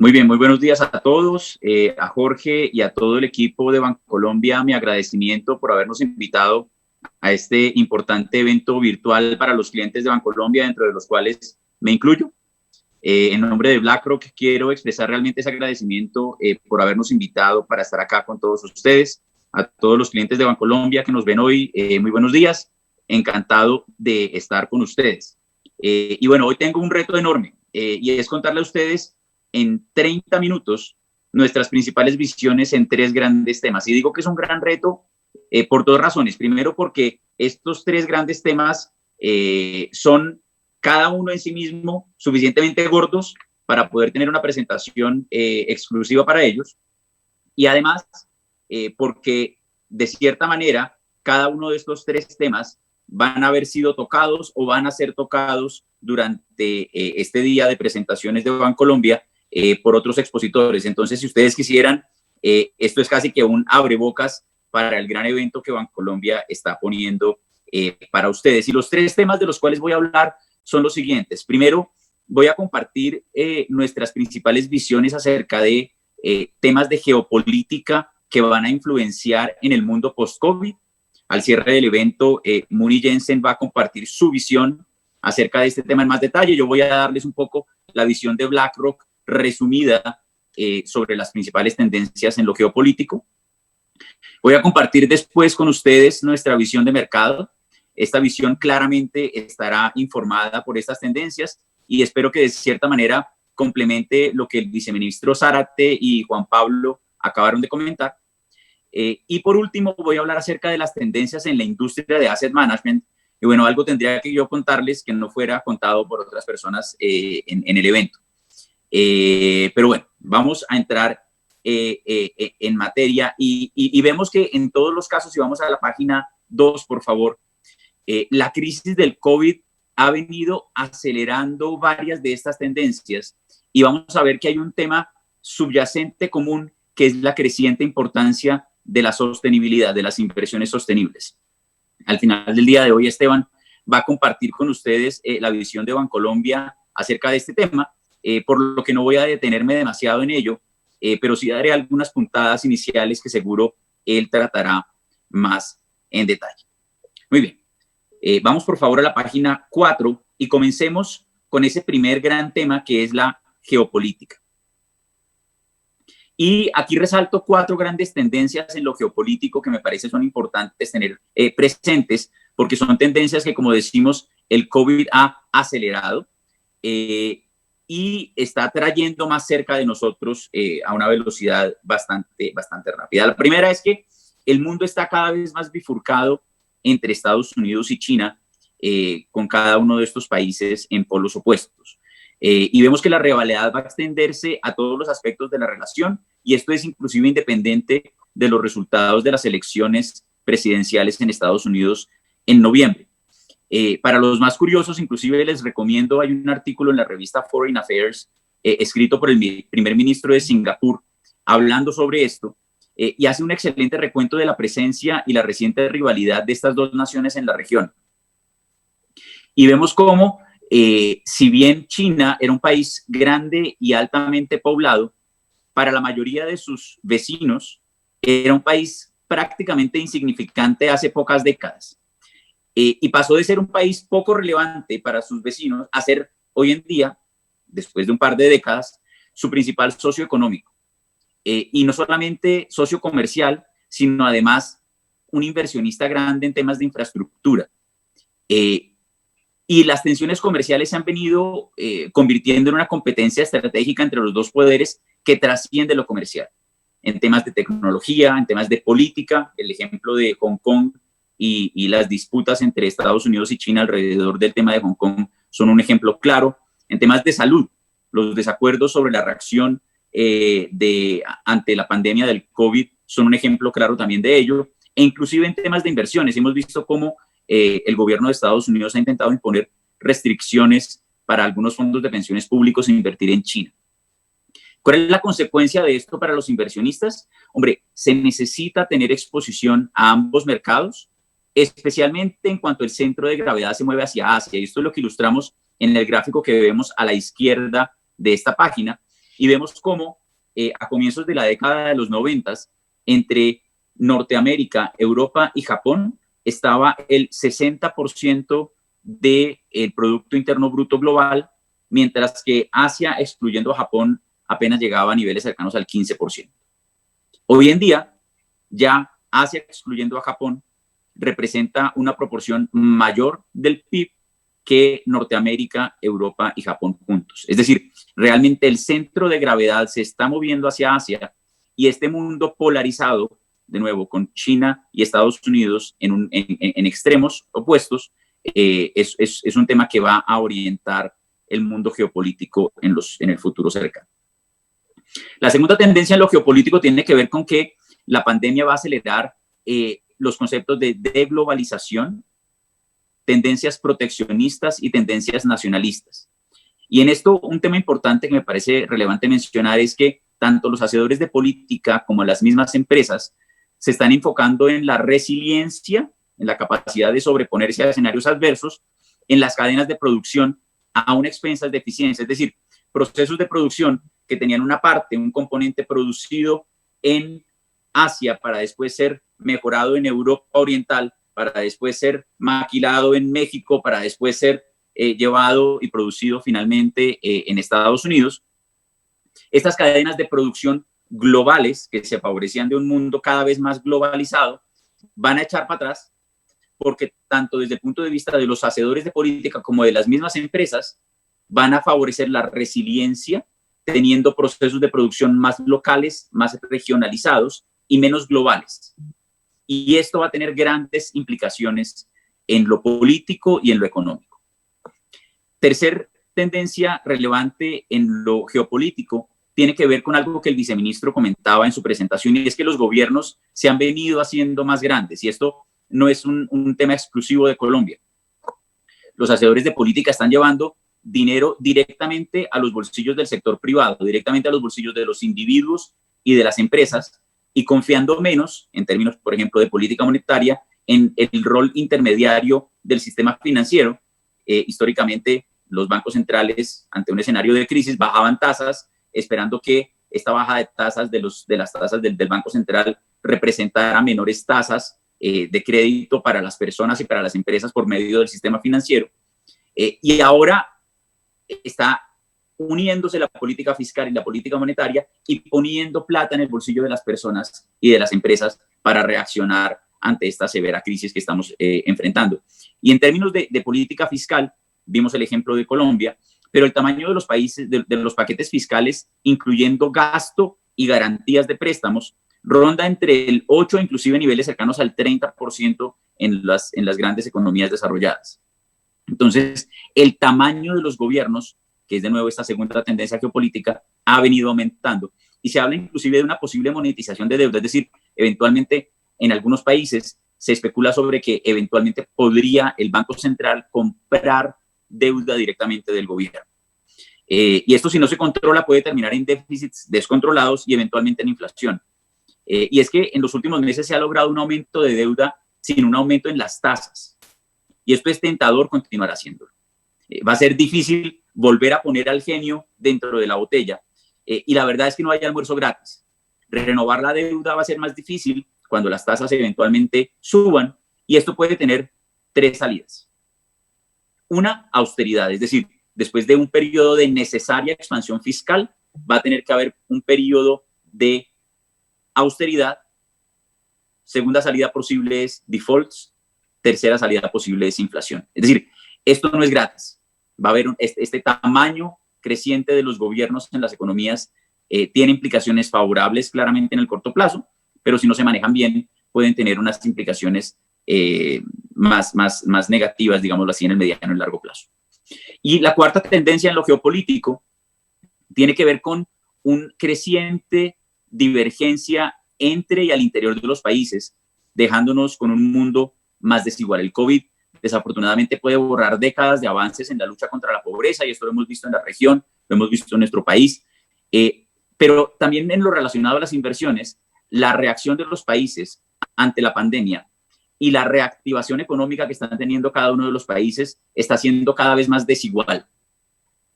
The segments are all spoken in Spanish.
Muy bien, muy buenos días a todos, a Jorge y a todo el equipo de Bancolombia. Mi agradecimiento por habernos invitado a este importante evento virtual para los clientes de Bancolombia, dentro de los cuales me incluyo. En nombre de BlackRock quiero expresar realmente ese agradecimiento por habernos invitado para estar acá con todos ustedes. A todos los clientes de Bancolombia que nos ven hoy, muy buenos días. Encantado de estar con ustedes. Y bueno, hoy tengo un reto enorme y es contarle a ustedes en 30 minutos nuestras principales visiones en 3 grandes temas. Y digo que es un gran reto por 2 razones. Primero, porque estos 3 grandes temas son cada uno en sí mismo suficientemente gordos para poder tener una presentación exclusiva para ellos. Y además, porque de cierta manera, cada uno de estos 3 temas van a haber sido tocados o van a ser tocados durante este día de presentaciones de Bancolombia por otros expositores. Entonces, si ustedes quisieran, esto es casi que un abrebocas para el gran evento que Bancolombia está poniendo para ustedes. Y los 3 temas de los cuales voy a hablar son los siguientes. Primero, voy a compartir nuestras principales visiones acerca de temas de geopolítica que van a influenciar en el mundo post-COVID. Al cierre del evento, Muni Jensen va a compartir su visión acerca de este tema en más detalle. Yo voy a darles un poco la visión de BlackRock resumida sobre las principales tendencias en lo geopolítico. Voy a compartir después con ustedes nuestra visión de mercado. Esta visión claramente estará informada por estas tendencias y espero que de cierta manera complemente lo que el viceministro Zárate y Juan Pablo acabaron de comentar. Y por último, voy a hablar acerca de las tendencias en la industria de asset management. Y bueno, algo tendría que yo contarles que no fuera contado por otras personas en el evento. Pero bueno, vamos a entrar en materia y vemos que en todos los casos, si vamos a la página 2, por favor, la crisis del COVID ha venido acelerando varias de estas tendencias y vamos a ver que hay un tema subyacente común que es la creciente importancia de la sostenibilidad, de las inversiones sostenibles. Al final del día de hoy, Esteban va a compartir con ustedes la visión de Bancolombia acerca de este tema, por lo que no voy a detenerme demasiado en ello, pero sí daré algunas puntadas iniciales que seguro él tratará más en detalle. Muy bien, vamos por favor a la página 4 y comencemos con ese primer gran tema que es la geopolítica. Y aquí resalto 4 grandes tendencias en lo geopolítico que me parece son importantes tener presentes, porque son tendencias que, como decimos, el COVID ha acelerado y está trayendo más cerca de nosotros a una velocidad bastante rápida. La primera es que el mundo está cada vez más bifurcado entre Estados Unidos y China, con cada uno de estos países en polos opuestos. Y vemos que la rivalidad va a extenderse a todos los aspectos de la relación y esto es inclusive independiente de los resultados de las elecciones presidenciales en Estados Unidos en noviembre. Para los más curiosos, inclusive les recomiendo, hay un artículo en la revista Foreign Affairs escrito por el primer ministro de Singapur hablando sobre esto y hace un excelente recuento de la presencia y la reciente rivalidad de estas 2 naciones en la región. Y vemos cómo si bien China era un país grande y altamente poblado, para la mayoría de sus vecinos era un país prácticamente insignificante hace pocas décadas. Y pasó de ser un país poco relevante para sus vecinos a ser hoy en día, después de un par de décadas, su principal socio económico. Y no solamente socio comercial, sino además un inversionista grande en temas de infraestructura. Y las tensiones comerciales se han venido convirtiendo en una competencia estratégica entre los 2 poderes que trasciende lo comercial. En temas de tecnología, en temas de política, el ejemplo de Hong Kong y las disputas entre Estados Unidos y China alrededor del tema de Hong Kong son un ejemplo claro. En temas de salud, los desacuerdos sobre la reacción ante la pandemia del COVID son un ejemplo claro también de ello. E inclusive en temas de inversiones, hemos visto cómo el gobierno de Estados Unidos ha intentado imponer restricciones para algunos fondos de pensiones públicos e invertir en China. ¿Cuál es la consecuencia de esto para los inversionistas? Hombre, se necesita tener exposición a ambos mercados, especialmente en cuanto el centro de gravedad se mueve hacia Asia. Y esto es lo que ilustramos en el gráfico que vemos a la izquierda de esta página. y vemos cómo a comienzos de la década de los 90, entre Norteamérica, Europa y Japón, estaba el 60% del Producto Interno Bruto global, mientras que Asia, excluyendo a Japón, apenas llegaba a niveles cercanos al 15%. Hoy en día, ya Asia, excluyendo a Japón, representa una proporción mayor del PIB que Norteamérica, Europa y Japón juntos. Es decir, realmente el centro de gravedad se está moviendo hacia Asia y este mundo polarizado, de nuevo, con China y Estados Unidos en extremos opuestos, es un tema que va a orientar el mundo geopolítico en el futuro cercano. La segunda tendencia en lo geopolítico tiene que ver con que la pandemia va a acelerar los conceptos de deglobalización, tendencias proteccionistas y tendencias nacionalistas. Y en esto, un tema importante que me parece relevante mencionar es que tanto los hacedores de política como las mismas empresas se están enfocando en la resiliencia, en la capacidad de sobreponerse a escenarios adversos, en las cadenas de producción a expensas de eficiencia, es decir, procesos de producción que tenían una parte, un componente producido en Asia para después ser mejorado en Europa Oriental, para después ser maquilado en México, para después ser llevado y producido finalmente en Estados Unidos. Estas cadenas de producción globales que se favorecían de un mundo cada vez más globalizado van a echar para atrás porque tanto desde el punto de vista de los hacedores de política como de las mismas empresas van a favorecer la resiliencia teniendo procesos de producción más locales, más regionalizados y menos globales. Y esto va a tener grandes implicaciones en lo político y en lo económico. Tercer tendencia relevante en lo geopolítico tiene que ver con algo que el viceministro comentaba en su presentación, y es que los gobiernos se han venido haciendo más grandes, y esto no es un tema exclusivo de Colombia. Los hacedores de política están llevando dinero directamente a los bolsillos del sector privado, directamente a los bolsillos de los individuos y de las empresas, y confiando menos, en términos, por ejemplo, de política monetaria, en el rol intermediario del sistema financiero. Históricamente, los bancos centrales, ante un escenario de crisis, bajaban tasas, esperando que esta baja de tasas de las tasas del Banco Central representara menores tasas de crédito para las personas y para las empresas por medio del sistema financiero. Y ahora está uniéndose la política fiscal y la política monetaria y poniendo plata en el bolsillo de las personas y de las empresas para reaccionar ante esta severa crisis que estamos enfrentando. Y en términos de política fiscal, vimos el ejemplo de Colombia, pero el tamaño de los países, de los paquetes fiscales, incluyendo gasto y garantías de préstamos, ronda entre el 8, inclusive niveles cercanos al 30% en las grandes economías desarrolladas. Entonces, el tamaño de los gobiernos, que es de nuevo esta segunda tendencia geopolítica, ha venido aumentando. Y se habla inclusive de una posible monetización de deuda, es decir, eventualmente en algunos países se especula sobre que eventualmente podría el Banco Central comprar deuda directamente del gobierno. Y esto, si no se controla, puede terminar en déficits descontrolados y eventualmente en inflación. Y es que en los últimos meses se ha logrado un aumento de deuda sin un aumento en las tasas. Y esto es tentador continuar haciéndolo. Va a ser difícil volver a poner al genio dentro de la botella. Y la verdad es que no hay almuerzo gratis. Renovar la deuda va a ser más difícil cuando las tasas eventualmente suban. Y esto puede tener 3 salidas. Una, austeridad, es decir, después de un periodo de necesaria expansión fiscal, va a tener que haber un periodo de austeridad. Segunda salida posible es defaults. Tercera salida posible es inflación. Es decir, esto no es gratis. Va a haber este tamaño creciente de los gobiernos en las economías tiene implicaciones favorables claramente en el corto plazo, pero si no se manejan bien, pueden tener unas implicaciones más negativas, digámoslo así, en el mediano y largo plazo. Y la cuarta tendencia en lo geopolítico tiene que ver con una creciente divergencia entre y al interior de los países, dejándonos con un mundo más desigual. El COVID, desafortunadamente, puede borrar décadas de avances en la lucha contra la pobreza, y esto lo hemos visto en la región, lo hemos visto en nuestro país, pero también en lo relacionado a las inversiones, la reacción de los países ante la pandemia y la reactivación económica que están teniendo cada uno de los países está siendo cada vez más desigual.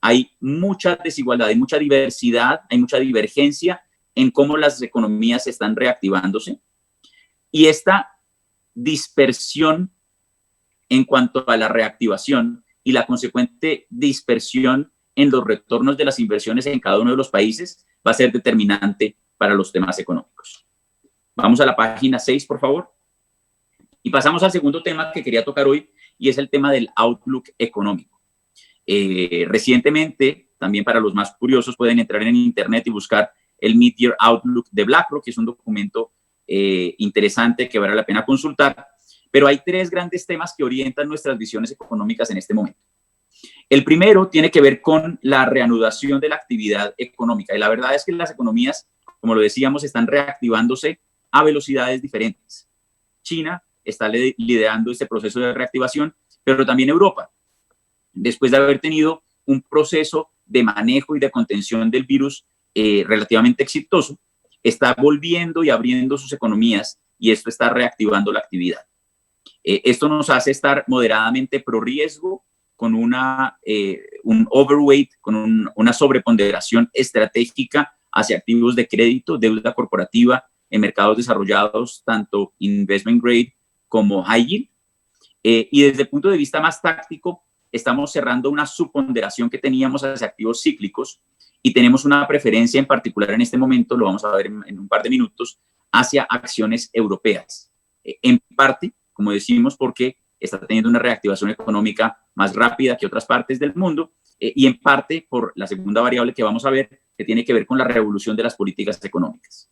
hay mucha desigualdad, hay mucha diversidad, hay mucha divergencia en cómo las economías están reactivándose. Y esta dispersión en cuanto a la reactivación y la consecuente dispersión en los retornos de las inversiones en cada uno de los países va a ser determinante para los temas económicos. Vamos a la página 6, por favor. Y pasamos al segundo tema que quería tocar hoy, y es el tema del outlook económico. Recientemente, también para los más curiosos, pueden entrar en internet y buscar el Mid-Year Outlook de BlackRock, que es un documento interesante que vale la pena consultar. Pero hay tres grandes temas que orientan nuestras visiones económicas en este momento. El primero tiene que ver con la reanudación de la actividad económica. Y la verdad es que las economías, como lo decíamos, están reactivándose a velocidades diferentes. China está liderando este proceso de reactivación, pero también Europa, después de haber tenido un proceso de manejo y de contención del virus relativamente exitoso, está volviendo y abriendo sus economías, y esto está reactivando la actividad. Esto nos hace estar moderadamente pro riesgo, con un overweight, con una sobreponderación estratégica hacia activos de crédito, deuda corporativa en mercados desarrollados, tanto investment grade como high yield. Y desde el punto de vista más táctico, estamos cerrando una subponderación que teníamos hacia activos cíclicos y tenemos una preferencia en particular en este momento, lo vamos a ver en un par de minutos, hacia acciones europeas. En parte, como decimos, porque está teniendo una reactivación económica más rápida que otras partes del mundo, y en parte por la segunda variable que vamos a ver, que tiene que ver con la revolución de las políticas económicas.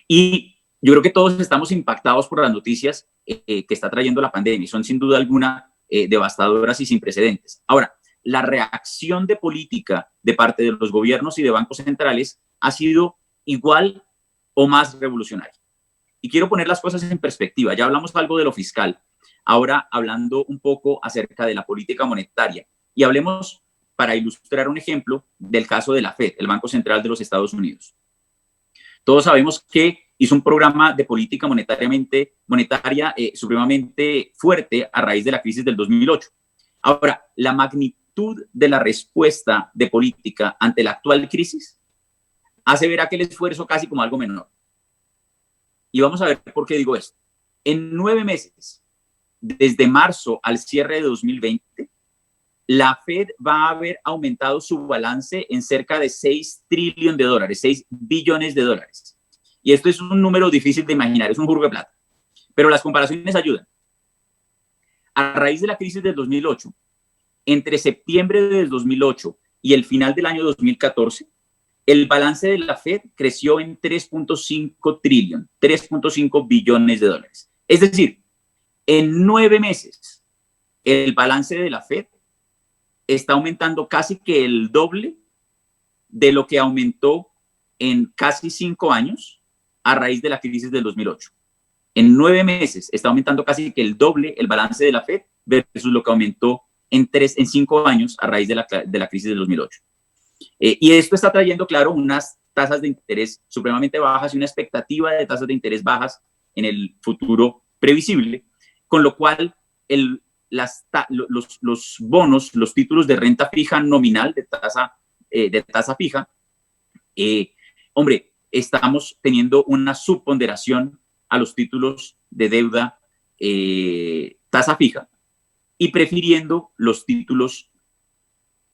Y yo creo que todos estamos impactados por las noticias que está trayendo la pandemia, y son sin duda alguna devastadoras y sin precedentes. Ahora, la reacción de política de parte de los gobiernos y de bancos centrales ha sido igual o más revolucionaria. Y quiero poner las cosas en perspectiva. Ya hablamos algo de lo fiscal, ahora hablando un poco acerca de la política monetaria. Y hablemos, para ilustrar un ejemplo, del caso de la Fed, el Banco Central de los Estados Unidos. Todos sabemos que hizo un programa de política monetaria supremamente fuerte a raíz de la crisis del 2008. Ahora, la magnitud de la respuesta de política ante la actual crisis hace ver aquel esfuerzo casi como algo menor. Y vamos a ver por qué digo esto. En 9 meses, desde marzo al cierre de 2020, la Fed va a haber aumentado su balance en cerca de 6 trillones de dólares, 6 billones de dólares. Y esto es un número difícil de imaginar, es un burro de plata. Pero las comparaciones ayudan. A raíz de la crisis del 2008, entre septiembre del 2008 y el final del año 2014, el balance de la Fed creció en 3.5 trillones, 3.5 billones de dólares. Es decir, en 9 meses, el balance de la Fed está aumentando casi que el doble de lo que aumentó en casi 5 años a raíz de la crisis del 2008. En 9 meses está aumentando casi que el doble el balance de la Fed versus lo que aumentó en 5 años a raíz de la crisis del 2008. Y esto está trayendo, claro, unas tasas de interés supremamente bajas y una expectativa de tasas de interés bajas en el futuro previsible, con lo cual los bonos, los títulos de renta fija nominal de tasa fija, estamos teniendo una subponderación a los títulos de deuda tasa fija y prefiriendo los títulos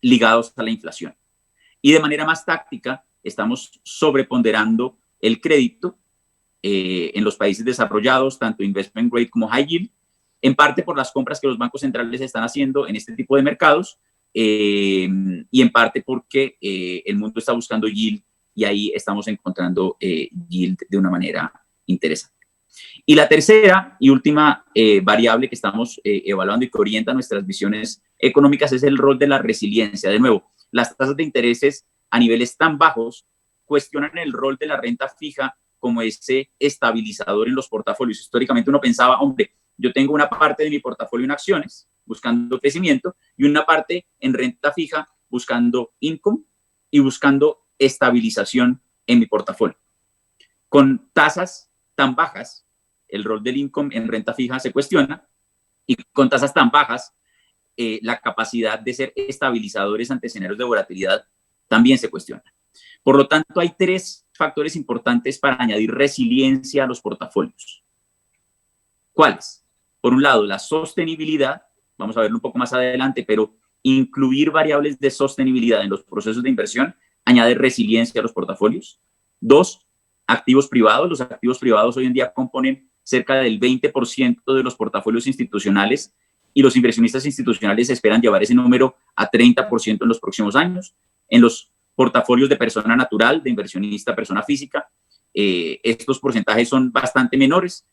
ligados a la inflación. Y de manera más táctica, estamos sobreponderando el crédito en los países desarrollados, tanto investment grade como high yield, en parte por las compras que los bancos centrales están haciendo en este tipo de mercados y en parte porque el mundo está buscando yield y ahí estamos encontrando yield de una manera interesante. Y la tercera y última variable que estamos evaluando y que orienta nuestras visiones económicas es el rol de la resiliencia. De nuevo, las tasas de intereses a niveles tan bajos cuestionan el rol de la renta fija como ese estabilizador en los portafolios. Históricamente uno pensaba, hombre, yo tengo una parte de mi portafolio en acciones buscando crecimiento y una parte en renta fija buscando income y buscando estabilización en mi portafolio. Con tasas tan bajas, el rol del income en renta fija se cuestiona, y con tasas tan bajas, la capacidad de ser estabilizadores ante escenarios de volatilidad también se cuestiona. Por lo tanto, hay tres factores importantes para añadir resiliencia a los portafolios. ¿Cuáles? Por un lado, la sostenibilidad, vamos a verlo un poco más adelante, pero incluir variables de sostenibilidad en los procesos de inversión añade resiliencia a los portafolios. Dos, activos privados. Los activos privados hoy en día componen cerca del 20% de los portafolios institucionales y los inversionistas institucionales esperan llevar ese número a 30% en los próximos años. En los portafolios de persona natural, de inversionista, persona física, estos porcentajes son bastante menores.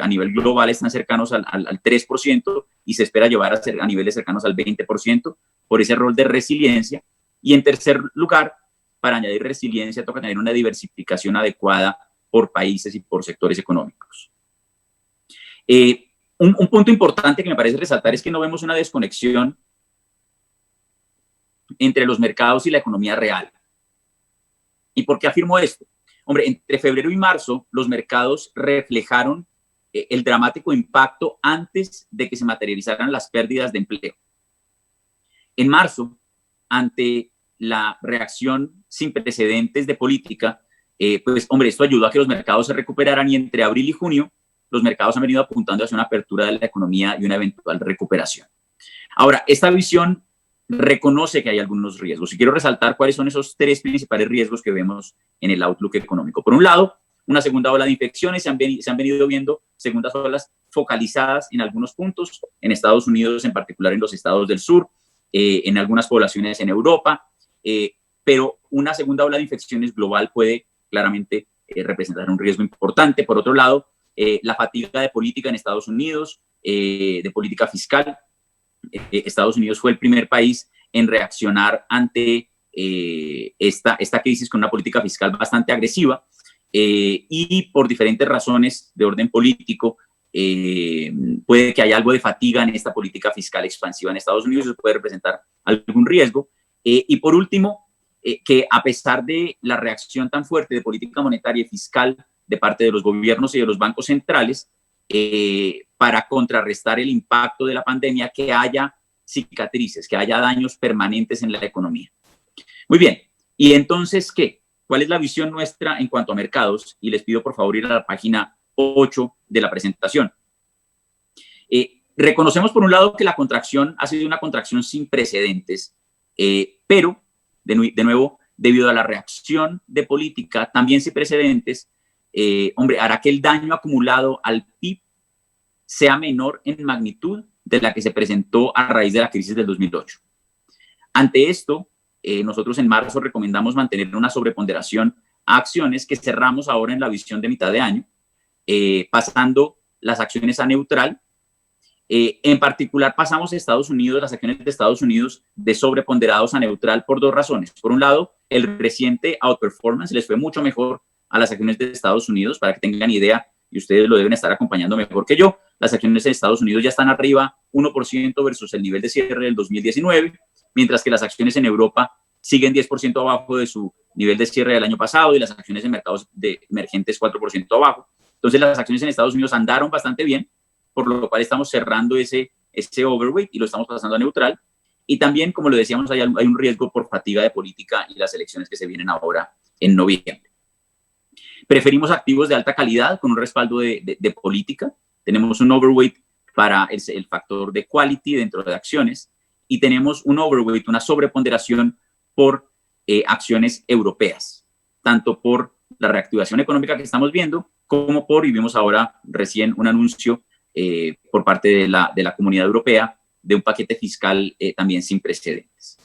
A nivel global están cercanos al 3% y se espera llevar a niveles cercanos al 20% por ese rol de resiliencia. Y en tercer lugar, para añadir resiliencia toca tener una diversificación adecuada por países y por sectores económicos. Un punto importante que me parece resaltar es que no vemos una desconexión entre los mercados y la economía real. ¿Y por qué afirmo esto? Hombre, entre febrero y marzo, los mercados reflejaron el dramático impacto antes de que se materializaran las pérdidas de empleo. En marzo, ante la reacción sin precedentes de política, pues, hombre, esto ayudó a que los mercados se recuperaran y entre abril y junio, los mercados han venido apuntando hacia una apertura de la economía y una eventual recuperación. Ahora, esta visión reconoce que hay algunos riesgos y quiero resaltar cuáles son esos tres principales riesgos que vemos en el outlook económico. Por un lado, una segunda ola de infecciones, se han venido viendo segundas olas focalizadas en algunos puntos, en Estados Unidos, en particular en los estados del sur, en algunas poblaciones en Europa, pero una segunda ola de infecciones global puede claramente representar un riesgo importante. Por otro lado, la fatiga de política en Estados Unidos, de política fiscal. Estados Unidos fue el primer país en reaccionar ante esta crisis con una política fiscal bastante agresiva y por diferentes razones de orden político puede que haya algo de fatiga en esta política fiscal expansiva en Estados Unidos, eso puede representar algún riesgo. Y por último, que a pesar de la reacción tan fuerte de política monetaria y fiscal de parte de los gobiernos y de los bancos centrales, para contrarrestar el impacto de la pandemia, que haya cicatrices, que haya daños permanentes en la economía. Muy bien, ¿y entonces qué? ¿Cuál es la visión nuestra en cuanto a mercados? Y les pido por favor ir a la página 8 de la presentación. Reconocemos por un lado que la contracción ha sido una contracción sin precedentes, pero de nuevo, debido a la reacción de política también sin precedentes, hombre, hará que el daño acumulado al PIB sea menor en magnitud de la que se presentó a raíz de la crisis del 2008. Ante esto, nosotros en marzo recomendamos mantener una sobreponderación a acciones que cerramos ahora en la visión de mitad de año, pasando las acciones a neutral. En particular, pasamos a Estados Unidos, las acciones de Estados Unidos de sobreponderados a neutral por dos razones. Por un lado, el reciente outperformance les fue mucho mejor a las acciones de Estados Unidos, para que tengan idea, y ustedes lo deben estar acompañando mejor que yo. Las acciones de Estados Unidos ya están arriba 1% versus el nivel de cierre del 2019, mientras que las acciones en Europa siguen 10% abajo de su nivel de cierre del año pasado y las acciones en mercados emergentes 4% abajo. Entonces, las acciones en Estados Unidos andaron bastante bien, por lo cual estamos cerrando ese overweight y lo estamos pasando a neutral. Y también, como lo decíamos, hay un riesgo por fatiga de política y las elecciones que se vienen ahora en noviembre. Preferimos activos de alta calidad con un respaldo de política. Tenemos un overweight para el factor de quality dentro de acciones y tenemos un overweight, una sobreponderación por acciones europeas, tanto por la reactivación económica que estamos viendo como por, y vimos ahora recién un anuncio por parte de la Comunidad Europea de un paquete fiscal también sin precedentes.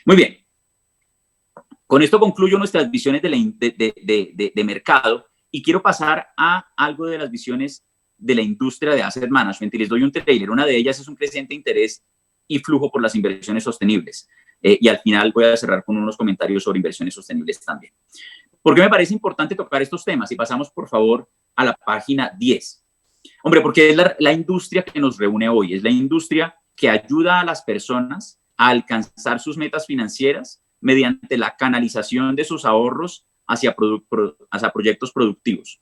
Muy bien. Con esto concluyo nuestras visiones de mercado y quiero pasar a algo de las visiones de la industria de asset management y les doy un trailer. Una de ellas es un creciente interés y flujo por las inversiones sostenibles. Y al final voy a cerrar con unos comentarios sobre inversiones sostenibles también. ¿Por qué me parece importante tocar estos temas? Y pasamos, por favor, a la página 10. Hombre, porque es la industria que nos reúne hoy. Es la industria que ayuda a las personas a alcanzar sus metas financieras mediante la canalización de sus ahorros hacia proyectos productivos.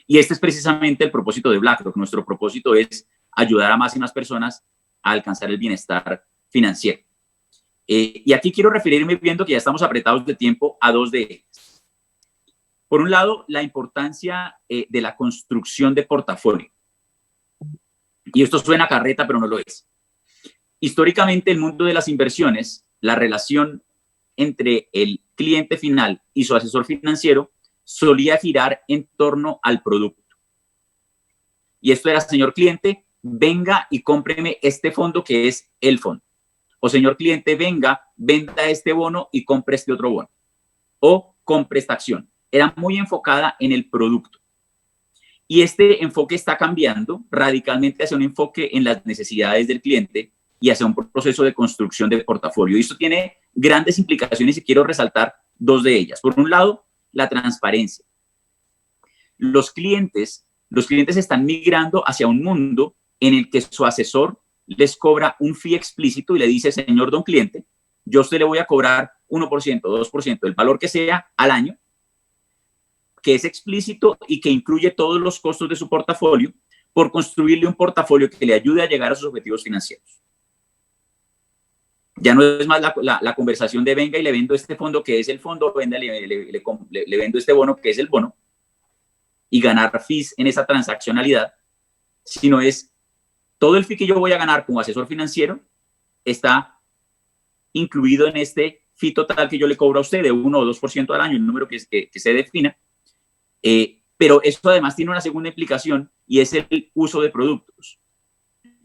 Y este es precisamente el propósito de BlackRock. Nuestro propósito es ayudar a más y más personas a alcanzar el bienestar financiero. Y aquí quiero referirme, viendo que ya estamos apretados de tiempo, a dos de ellas. Por un lado, la importancia de la construcción de portafolio. Y esto suena a carreta, pero no lo es. Históricamente, el mundo de las inversiones, la relación entre el cliente final y su asesor financiero solía girar en torno al producto. Y esto era: señor cliente, venga y cómpreme este fondo que es el fondo. O señor cliente, venga, venda este bono y compre este otro bono. O compre esta acción. Era muy enfocada en el producto. Y este enfoque está cambiando radicalmente hacia un enfoque en las necesidades del cliente y hacia un proceso de construcción de portafolio. Y esto tiene grandes implicaciones y quiero resaltar dos de ellas. Por un lado, la transparencia. Los clientes están migrando hacia un mundo en el que su asesor les cobra un fee explícito y le dice: señor don cliente, yo a usted le voy a cobrar 1%, 2%, el valor que sea al año, que es explícito y que incluye todos los costos de su portafolio, por construirle un portafolio que le ayude a llegar a sus objetivos financieros. Ya no es más la conversación de venga y le vendo este fondo que es el fondo, venga, le vendo este bono que es el bono, y ganar fees en esa transaccionalidad, sino es todo el fee que yo voy a ganar como asesor financiero está incluido en este fee total que yo le cobro a usted de 1 o 2% al año, el número que se defina. Pero esto además tiene una segunda implicación, y es el uso de productos,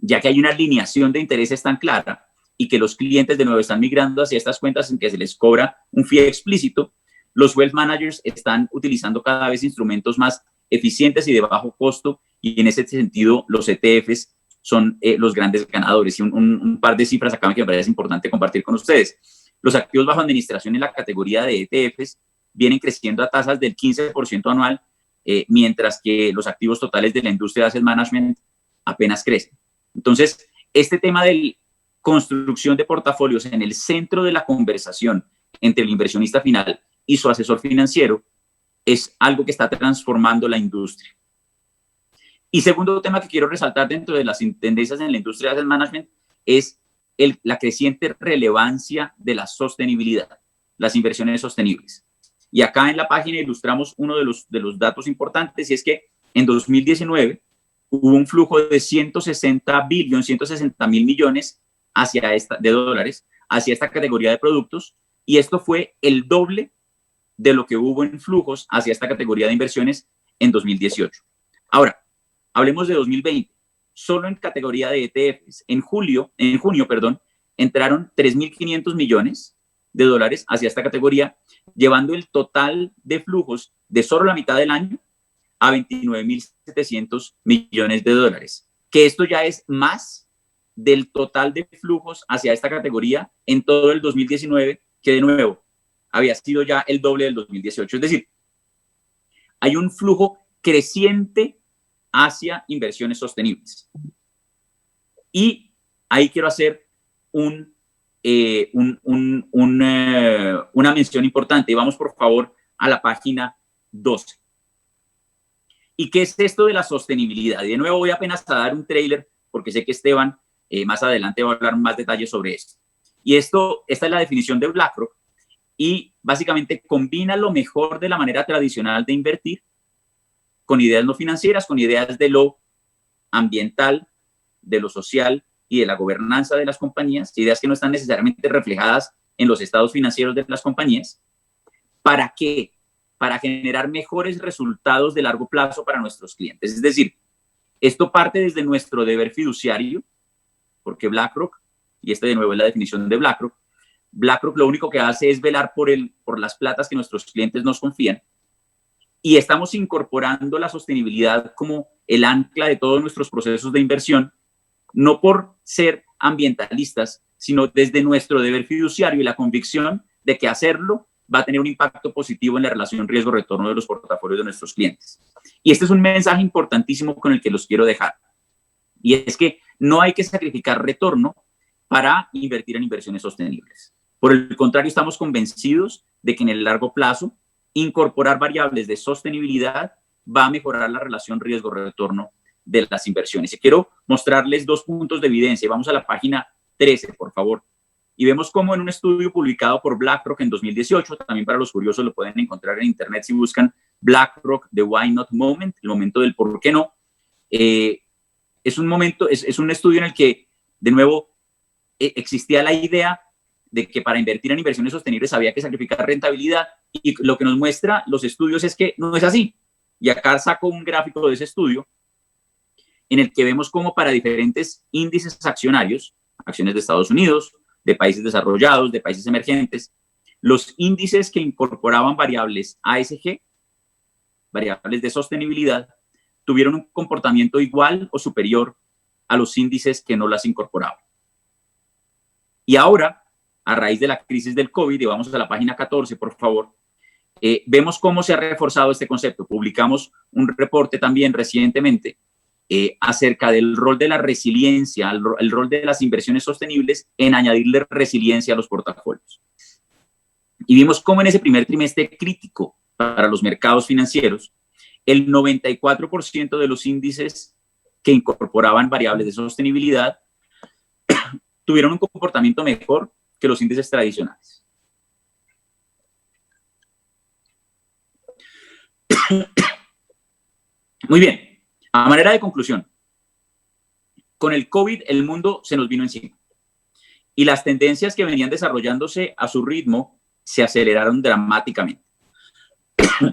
ya que hay una alineación de intereses tan clara y que los clientes de nuevo están migrando hacia estas cuentas en que se les cobra un fee explícito. Los wealth managers están utilizando cada vez instrumentos más eficientes y de bajo costo, y en ese sentido los ETFs son los grandes ganadores. Y un par de cifras acá que me parece importante compartir con ustedes. Los activos bajo administración en la categoría de ETFs vienen creciendo a tasas del 15% anual, mientras que los activos totales de la industria de asset management apenas crecen. Entonces, este tema de construcción de portafolios en el centro de la conversación entre el inversionista final y su asesor financiero es algo que está transformando la industria. Y segundo tema que quiero resaltar dentro de las tendencias en la industria de asset management es la creciente relevancia de la sostenibilidad, las inversiones sostenibles. Y acá en la página ilustramos uno de los datos importantes, y es que en 2019 hubo un flujo de 160 mil millones de dólares hacia esta categoría de productos, y esto fue el doble de lo que hubo en flujos hacia esta categoría de inversiones en 2018. Ahora, hablemos de 2020. Solo en categoría de ETFs, en junio, entraron 3.500 millones de dólares hacia esta categoría, llevando el total de flujos de solo la mitad del año a 29.700 millones de dólares, que esto ya es más del total de flujos hacia esta categoría en todo el 2019, que de nuevo había sido ya el doble del 2018. Es decir, hay un flujo creciente hacia inversiones sostenibles. Y ahí quiero hacer una mención importante. Vamos, por favor, a la página 12. ¿Y qué es esto de la sostenibilidad? Y de nuevo voy apenas a dar un trailer, porque sé que Esteban más adelante va a hablar más detalles sobre esto. Y esta es la definición de BlackRock, y básicamente combina lo mejor de la manera tradicional de invertir con ideas no financieras, con ideas de lo ambiental, de lo social y de la gobernanza de las compañías, ideas que no están necesariamente reflejadas en los estados financieros de las compañías. ¿Para qué? Para generar mejores resultados de largo plazo para nuestros clientes. Es decir, esto parte desde nuestro deber fiduciario, porque BlackRock, y esta de nuevo es la definición de BlackRock, BlackRock lo único que hace es velar por las platas que nuestros clientes nos confían, y estamos incorporando la sostenibilidad como el ancla de todos nuestros procesos de inversión, no por ser ambientalistas, sino desde nuestro deber fiduciario y la convicción de que hacerlo va a tener un impacto positivo en la relación riesgo-retorno de los portafolios de nuestros clientes. Y este es un mensaje importantísimo con el que los quiero dejar. Y es que no hay que sacrificar retorno para invertir en inversiones sostenibles. Por el contrario, estamos convencidos de que en el largo plazo incorporar variables de sostenibilidad va a mejorar la relación riesgo-retorno de las inversiones. Y quiero mostrarles 2 puntos de evidencia. Vamos a la página 13, por favor. Y vemos cómo en un estudio publicado por BlackRock en 2018, también para los curiosos lo pueden encontrar en internet si buscan BlackRock, The Why Not Moment, el momento del por qué no. Es un estudio en el que, de nuevo, existía la idea de que para invertir en inversiones sostenibles había que sacrificar rentabilidad, y lo que nos muestra los estudios es que no es así. Y acá saco un gráfico de ese estudio en el que vemos cómo para diferentes índices accionarios, acciones de Estados Unidos, de países desarrollados, de países emergentes, los índices que incorporaban variables ASG, variables de sostenibilidad, tuvieron un comportamiento igual o superior a los índices que no las incorporaban. Y ahora, a raíz de la crisis del COVID, y vamos a la página 14, por favor, vemos cómo se ha reforzado este concepto. Publicamos un reporte también recientemente acerca del rol de la resiliencia, el rol de las inversiones sostenibles en añadirle resiliencia a los portafolios. Y vimos cómo en ese primer trimestre crítico para los mercados financieros, el 94% de los índices que incorporaban variables de sostenibilidad tuvieron un comportamiento mejor que los índices tradicionales. Muy bien. A manera de conclusión, con el COVID el mundo se nos vino encima y las tendencias que venían desarrollándose a su ritmo se aceleraron dramáticamente.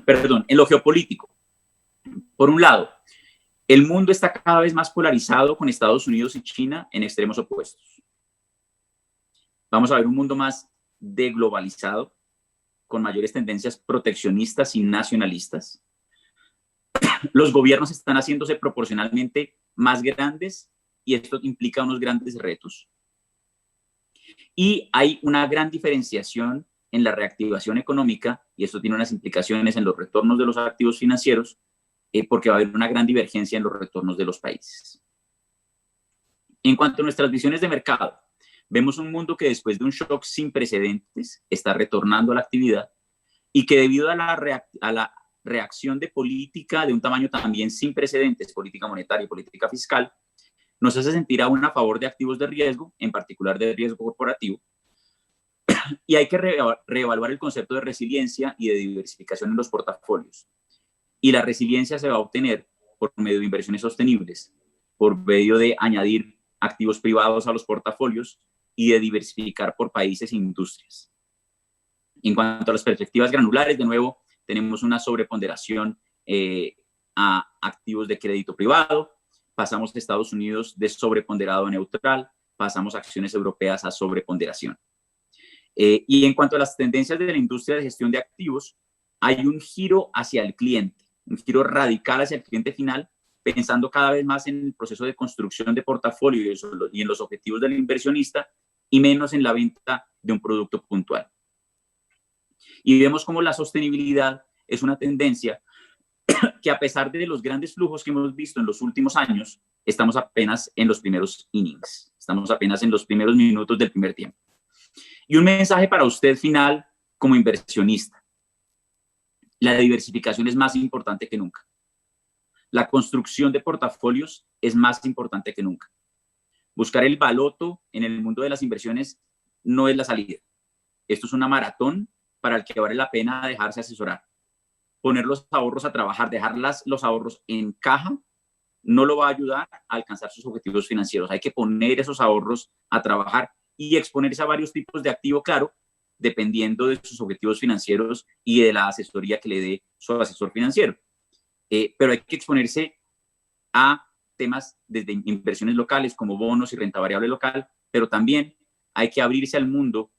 Perdón, en lo geopolítico. Por un lado, el mundo está cada vez más polarizado con Estados Unidos y China en extremos opuestos. Vamos a ver un mundo más deglobalizado, con mayores tendencias proteccionistas y nacionalistas. Los gobiernos están haciéndose proporcionalmente más grandes y esto implica unos grandes retos. Y hay una gran diferenciación en la reactivación económica y esto tiene unas implicaciones en los retornos de los activos financieros porque va a haber una gran divergencia en los retornos de los países. En cuanto a nuestras visiones de mercado, vemos un mundo que después de un shock sin precedentes está retornando a la actividad y que debido a la reacción de política de un tamaño también sin precedentes, política monetaria y política fiscal, nos hace sentir aún a favor de activos de riesgo, en particular de riesgo corporativo, y hay que reevaluar el concepto de resiliencia y de diversificación en los portafolios. Y la resiliencia se va a obtener por medio de inversiones sostenibles, por medio de añadir activos privados a los portafolios y de diversificar por países e industrias. En cuanto a las perspectivas granulares, de nuevo, tenemos una sobreponderación a activos de crédito privado, pasamos a Estados Unidos de sobreponderado a neutral, pasamos a acciones europeas a sobreponderación. Y en cuanto a las tendencias de la industria de gestión de activos, hay un giro hacia el cliente, un giro radical hacia el cliente final, pensando cada vez más en el proceso de construcción de portafolio y en los objetivos del inversionista y menos en la venta de un producto puntual. Y vemos cómo la sostenibilidad es una tendencia que a pesar de los grandes flujos que hemos visto en los últimos años, estamos apenas en los primeros innings, estamos apenas en los primeros minutos del primer tiempo. Y un mensaje para usted final como inversionista. La diversificación es más importante que nunca. La construcción de portafolios es más importante que nunca. Buscar el baloto en el mundo de las inversiones no es la salida. Esto es una maratón para el que vale la pena dejarse asesorar. Poner los ahorros a trabajar, dejar los ahorros en caja, no lo va a ayudar a alcanzar sus objetivos financieros. Hay que poner esos ahorros a trabajar y exponerse a varios tipos de activo, claro, dependiendo de sus objetivos financieros y de la asesoría que le dé su asesor financiero. Pero hay que exponerse a temas desde inversiones locales como bonos y renta variable local, pero también hay que abrirse al mundo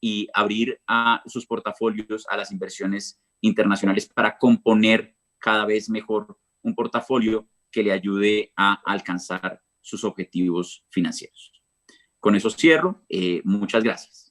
y abrir a sus portafolios a las inversiones internacionales para componer cada vez mejor un portafolio que le ayude a alcanzar sus objetivos financieros. Con eso cierro. Muchas gracias.